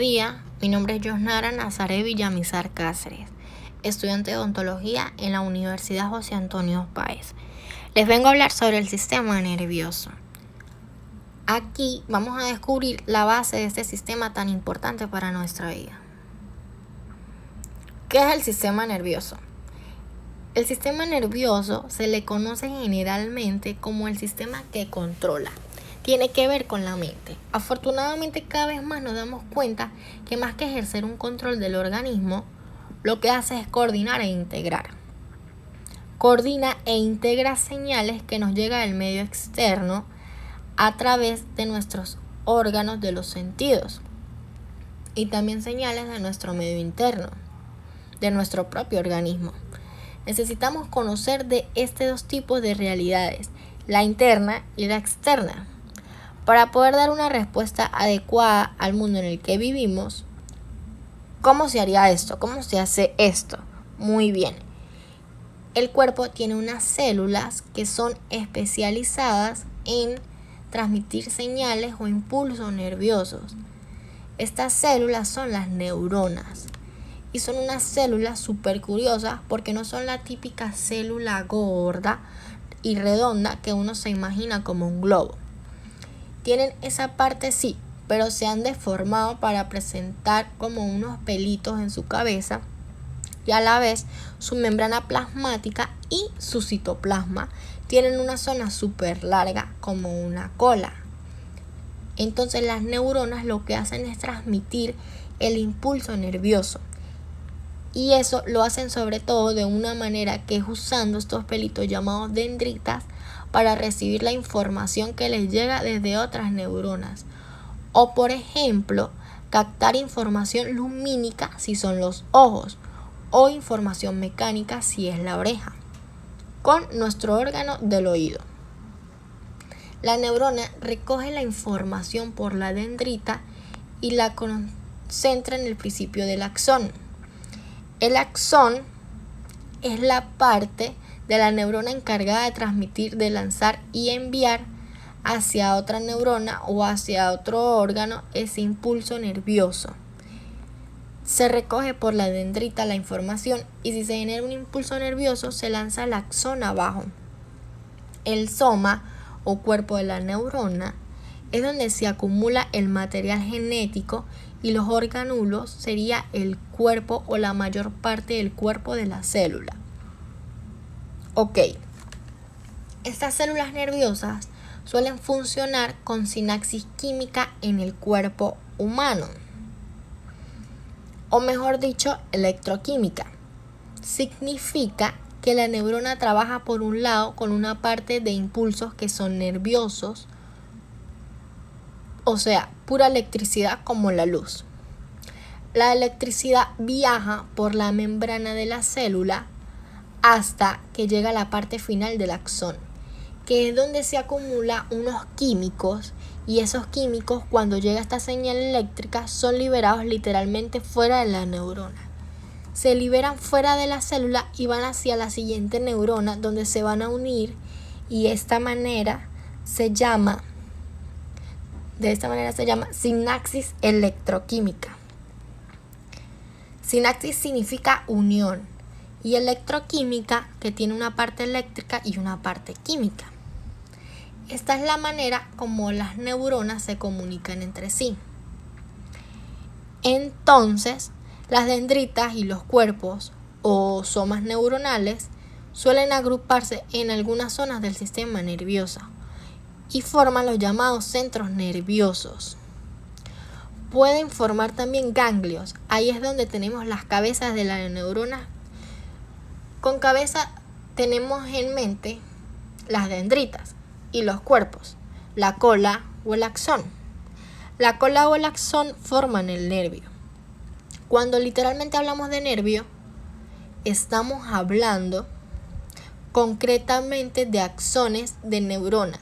día, mi nombre es Yosnara Nazaret Villamizar Cáceres, estudiante de odontología en la Universidad José Antonio Páez. Les vengo a hablar sobre el sistema nervioso. Aquí vamos a descubrir la base de este sistema tan importante para nuestra vida. ¿Qué es el sistema nervioso? El sistema nervioso se le conoce generalmente como el sistema que controla. Tiene que ver con la mente. Afortunadamente, cada vez más nos damos cuenta que más que ejercer un control del organismo, lo que hace es coordinar e integrar. Coordina e integra señales que nos llega del medio externo a través de nuestros órganos de los sentidos y también señales de nuestro medio interno, de nuestro propio organismo. Necesitamos conocer de estos dos tipos de realidades, la interna y la externa, para poder dar una respuesta adecuada al mundo en el que vivimos. ¿Cómo se haría esto? ¿Cómo se hace esto? Muy bien. El cuerpo tiene unas células que son especializadas en transmitir señales o impulsos nerviosos. Estas células son las neuronas. Y son unas células súper curiosas porque no son la típica célula gorda y redonda que uno se imagina como un globo. Tienen esa parte sí, pero se han deformado para presentar como unos pelitos en su cabeza y a la vez su membrana plasmática y su citoplasma tienen una zona súper larga como una cola. Entonces las neuronas lo que hacen es transmitir el impulso nervioso. Y eso lo hacen sobre todo de una manera que es usando estos pelitos llamados dendritas para recibir la información que les llega desde otras neuronas. O por ejemplo, captar información lumínica si son los ojos o información mecánica si es la oreja, con nuestro órgano del oído. La neurona recoge la información por la dendrita y la concentra en el principio del axón. El axón es la parte de la neurona encargada de transmitir, de lanzar y enviar hacia otra neurona o hacia otro órgano ese impulso nervioso. Se recoge por la dendrita la información y si se genera un impulso nervioso se lanza el axón abajo. El soma o cuerpo de la neurona es donde se acumula el material genético y los orgánulos sería el cuerpo o la mayor parte del cuerpo de la célula. Ok, estas células nerviosas suelen funcionar con sinapsis química en el cuerpo humano, o mejor dicho, electroquímica. Significa que la neurona trabaja por un lado con una parte de impulsos que son nerviosos, o sea, pura electricidad como la luz. La electricidad viaja por la membrana de la célula hasta que llega a la parte final del axón, que es donde se acumulan unos químicos y esos químicos cuando llega esta señal eléctrica son liberados literalmente fuera de la neurona. Se liberan fuera de la célula y van hacia la siguiente neurona donde se van a unir y de esta manera se llama sinapsis electroquímica. Sinapsis significa unión y electroquímica que tiene una parte eléctrica y una parte química. Esta es la manera como las neuronas se comunican entre sí. Entonces, las dendritas y los cuerpos o somas neuronales suelen agruparse en algunas zonas del sistema nervioso y forman los llamados centros nerviosos. Pueden formar también ganglios. Ahí es donde tenemos las cabezas de las neuronas. Con cabeza tenemos en mente las dendritas y los cuerpos, la cola o el axón. La cola o el axón forman el nervio. Cuando literalmente hablamos de nervio, estamos hablando concretamente de axones de neurona.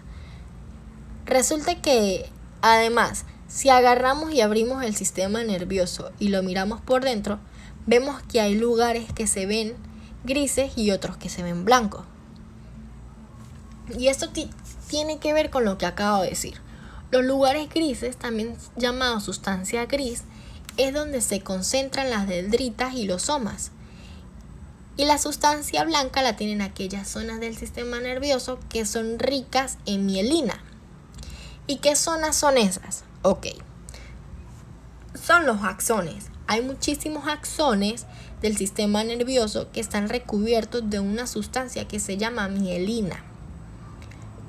Resulta que, además, si agarramos y abrimos el sistema nervioso y lo miramos por dentro, vemos que hay lugares que se ven grises y otros que se ven blancos. Y esto tiene que ver con lo que acabo de decir. Los lugares grises, también llamados sustancia gris, es donde se concentran las dendritas y los somas. Y la sustancia blanca la tienen aquellas zonas del sistema nervioso que son ricas en mielina. ¿Y qué zonas son esas? Ok, son los axones. Hay muchísimos axones del sistema nervioso que están recubiertos de una sustancia que se llama mielina,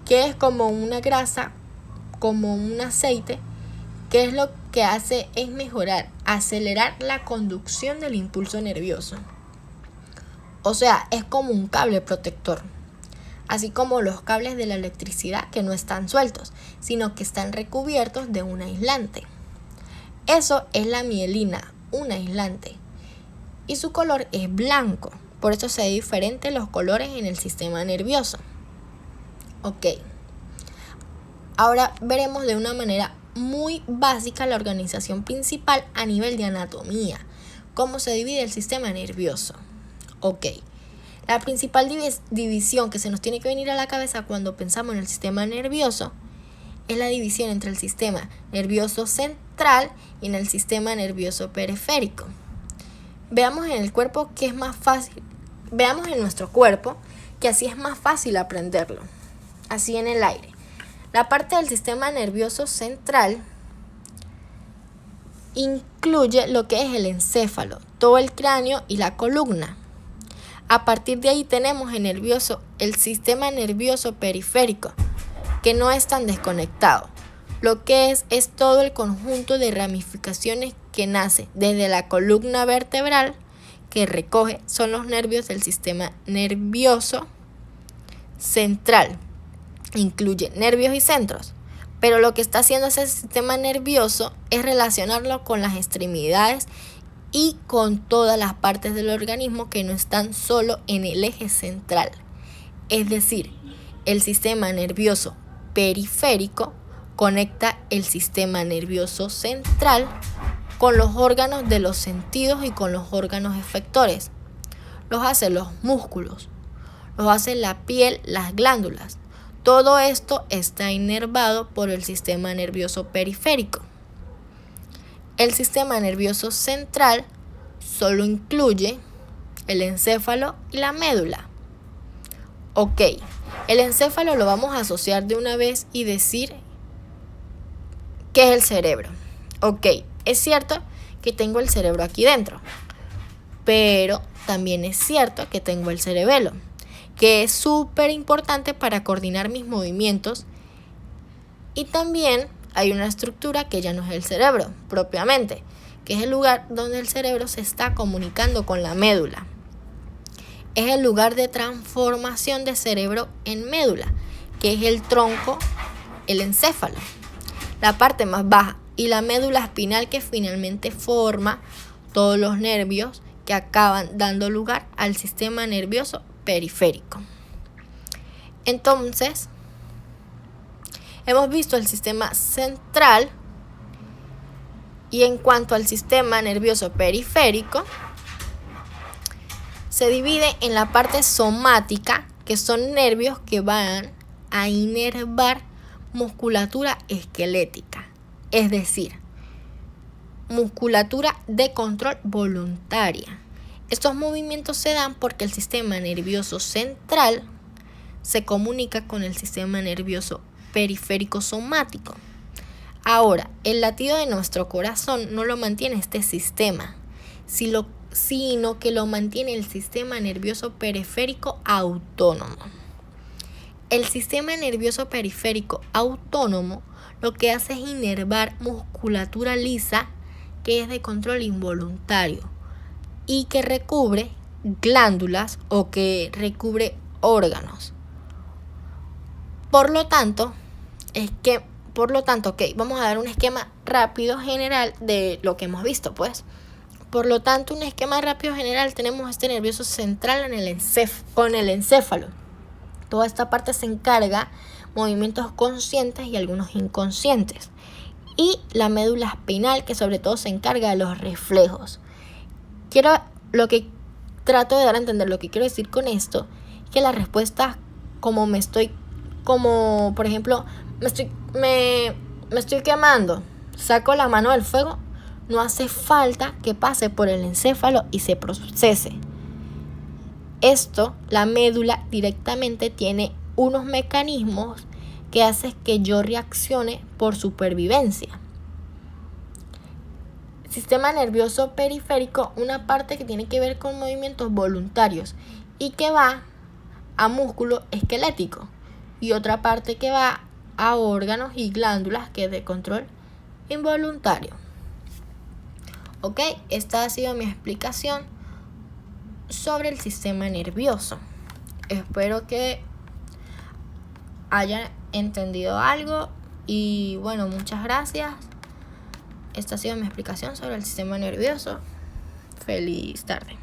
que es como una grasa, como un aceite, que es lo que hace es acelerar la conducción del impulso nervioso. O sea, es como un cable protector, así como los cables de la electricidad que no están sueltos, sino que están recubiertos de un aislante. Eso es la mielina, un aislante, y su color es blanco, por eso se ven diferentes los colores en el sistema nervioso. Ok, ahora veremos de una manera muy básica la organización principal a nivel de anatomía, cómo se divide el sistema nervioso. Ok, la principal división que se nos tiene que venir a la cabeza cuando pensamos en el sistema nervioso es la división entre el sistema nervioso central y en el sistema nervioso periférico. Veamos en el cuerpo que es más fácil, veamos en nuestro cuerpo que así es más fácil aprenderlo, así en el aire. La parte del sistema nervioso central incluye lo que es el encéfalo, todo el cráneo y la columna. A partir de ahí tenemos el sistema nervioso periférico, que no es tan desconectado. Lo que es todo el conjunto de ramificaciones que nace desde la columna vertebral que recoge son los nervios del sistema nervioso central. Incluye nervios y centros, pero lo que está haciendo ese sistema nervioso es relacionarlo con las extremidades y con todas las partes del organismo que no están solo en el eje central. Es decir, el sistema nervioso periférico conecta el sistema nervioso central con los órganos de los sentidos y con los órganos efectores. Los hace los músculos, los hace la piel, las glándulas. Todo esto está inervado por el sistema nervioso periférico. El sistema nervioso central solo incluye el encéfalo y la médula. Ok, el encéfalo lo vamos a asociar de una vez y decir que es el cerebro. Ok, es cierto que tengo el cerebro aquí dentro, pero también es cierto que tengo el cerebelo, que es súper importante para coordinar mis movimientos, y también hay una estructura que ya no es el cerebro propiamente, que es el lugar donde el cerebro se está comunicando con la médula. Es el lugar de transformación de cerebro en médula, que es el tronco, el encéfalo, la parte más baja, y la médula espinal que finalmente forma todos los nervios que acaban dando lugar al sistema nervioso periférico. Entonces, hemos visto el sistema central, y en cuanto al sistema nervioso periférico, se divide en la parte somática, que son nervios que van a inervar musculatura esquelética, es decir, musculatura de control voluntaria. Estos movimientos se dan porque el sistema nervioso central se comunica con el sistema nervioso periférico somático. Ahora, el latido de nuestro corazón no lo mantiene este sistema, sino que lo mantiene el sistema nervioso periférico autónomo. El sistema nervioso periférico autónomo lo que hace es inervar musculatura lisa que es de control involuntario y que recubre glándulas o que recubre órganos. Por lo tanto, ok, vamos a dar un esquema rápido general de lo que hemos visto, pues. Por lo tanto, un esquema rápido general, tenemos este nervioso central con el encéfalo. Toda esta parte se encarga movimientos conscientes y algunos inconscientes. Y la médula espinal, que sobre todo se encarga de los reflejos. Lo que trato de dar a entender, lo que quiero decir con esto, que la respuesta, por ejemplo, me estoy quemando, saco la mano del fuego, no hace falta que pase por el encéfalo y se procese. La médula directamente tiene unos mecanismos que hacen que yo reaccione por supervivencia. Sistema nervioso periférico, una parte que tiene que ver con movimientos voluntarios y que va a músculo esquelético, y otra parte que va a órganos y glándulas, que es de control involuntario. Ok, esta ha sido mi explicación sobre el sistema nervioso. Espero que hayan entendido algo y bueno, muchas gracias. Esta ha sido mi explicación sobre el sistema nervioso. Feliz tarde.